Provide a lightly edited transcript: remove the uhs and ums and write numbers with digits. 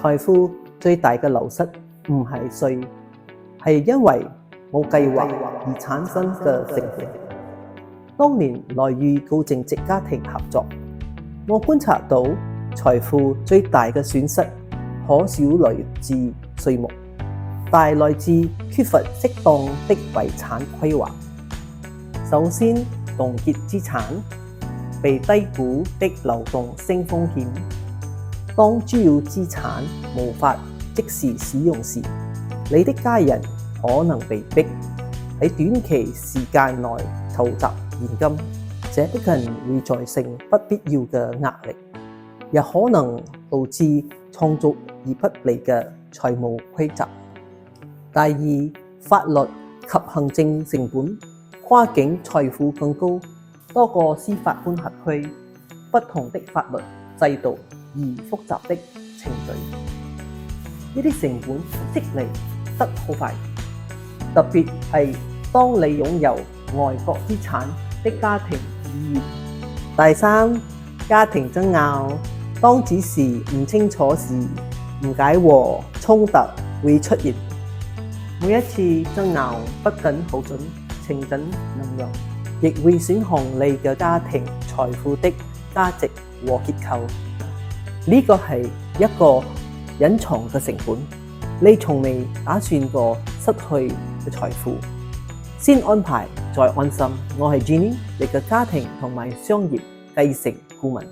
財富最大嘅流失唔係稅，係因為冇計劃而產生嘅成本。當年來與高淨值家庭合作，我觀察到財富最大嘅損失可少來自稅目，但來自缺乏適當的遺產規劃。首先，凍結資產，被低估的流動性風險。當主要資產無法即時使用時，你的家人可能被迫喺短期時間內籌集現金，這的人會造成不必要嘅壓力，也可能導致創造而不利嘅財務規則。第二，法律及行政成本，跨境財富更高，多個司法管轄區，不同的法律制度而複雜的程序，呢啲成本積累得好快，特別係當你擁有外國資產的家庭而言。第三，家庭爭拗，當此時唔清楚時，誤解和衝突會出現。每一次爭拗不僅耗盡情感能量，亦會損害你嘅家庭財富的價值和結構。呢個係一個隱藏嘅成本，你從未打算過失去嘅財富。先安排再安心。我係 Jenny，你嘅家庭同埋商業繼承顧問。